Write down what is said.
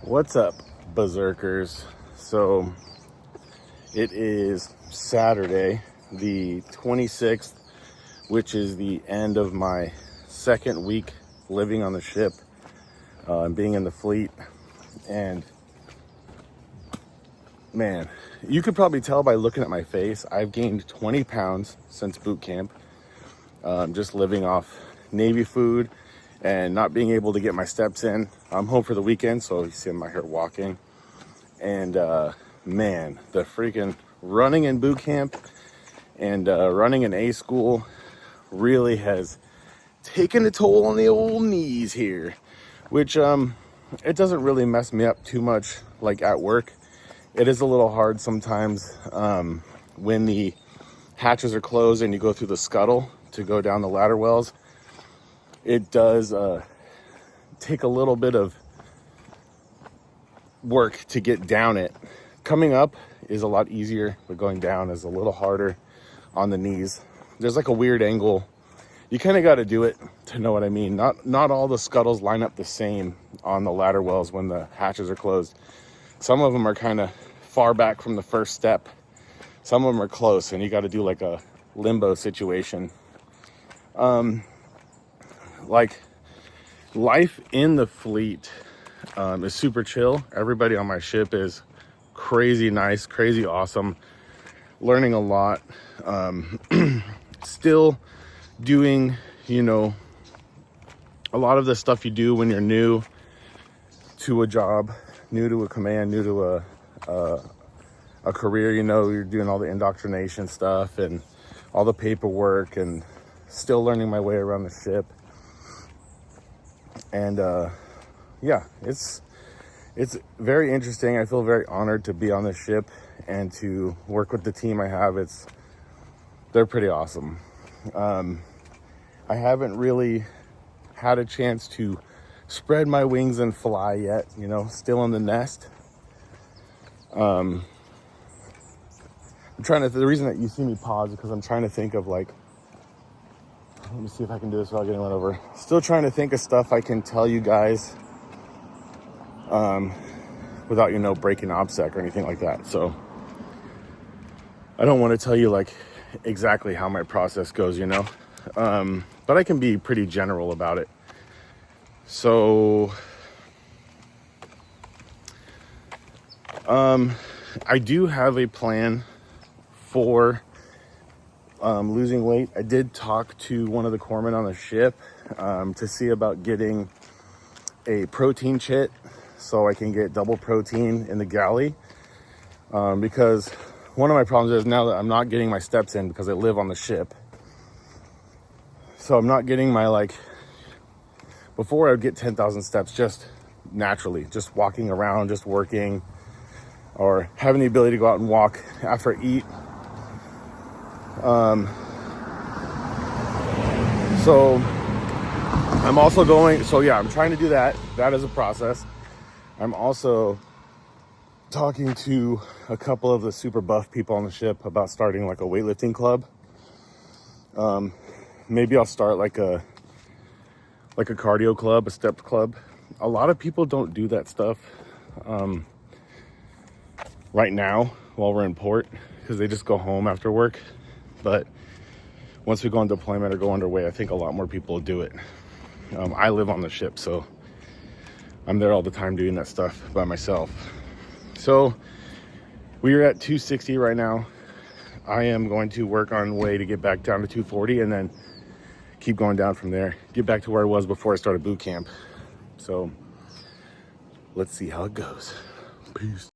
What's up, berserkers? So it is Saturday the 26th, which is the end of my second week living on the ship and being in the fleet. And man, you could probably tell by looking at my face, I've gained 20 pounds since boot camp, just living off Navy food and not being able to get my steps in. I'm home for the weekend, so you see I'm out here walking. And man, the freaking running in boot camp and running in A school really has taken a toll on the old knees here, which it doesn't really mess me up too much like at work. It is a little hard sometimes when the hatches are closed and you go through the scuttle to go down the ladder wells. It does take a little bit of work to get down it. Coming up is a lot easier, but going down is a little harder on the knees. There's like a weird angle. You kind of got to do it to know what I mean. Not all the scuttles line up the same on the ladder wells when the hatches are closed. Some of them are kind of far back from the first step. Some of them are close, and you got to do like a limbo situation. Like life in the fleet is super chill. Everybody on my ship is crazy nice, crazy awesome, learning a lot. Still doing, a lot of the stuff you do when you're new to a job, new to a command, new to a career. You're doing all the indoctrination stuff and all the paperwork, and still learning my way around the ship. And yeah, it's very interesting. I feel very honored to be on this ship and to work with the team I have. They're pretty awesome. I haven't really had a chance to spread my wings and fly yet, still in the nest. I'm trying to, the reason that you see me pause is because I'm trying to think of let me see if I can do this without getting run over. Still trying to think of stuff I can tell you guys without, breaking OBSEC or anything like that. So I don't want to tell you exactly how my process goes, but I can be pretty general about it. So I do have a plan for losing weight. I did talk to one of the corpsmen on the ship to see about getting a protein chit so I can get double protein in the galley, because one of my problems is now that I'm not getting my steps in because I live on the ship. So I'm not getting my before I would get 10,000 steps just naturally, just walking around, just working, or having the ability to go out and walk after I eat. So I'm also I'm trying to do that. That is a process. I'm also talking to a couple of the super buff people on the ship about starting a weightlifting club. Maybe I'll start a cardio club, a steps club. A lot of people don't do that stuff right now while we're in port because they just go home after work. But once we go on deployment or go underway, I think a lot more people will do it. I live on the ship, so I'm there all the time doing that stuff by myself. So we are at 260 right now. I am going to work on way to get back down to 240 and then keep going down from there. Get back to where I was before I started boot camp. So let's see how it goes. Peace.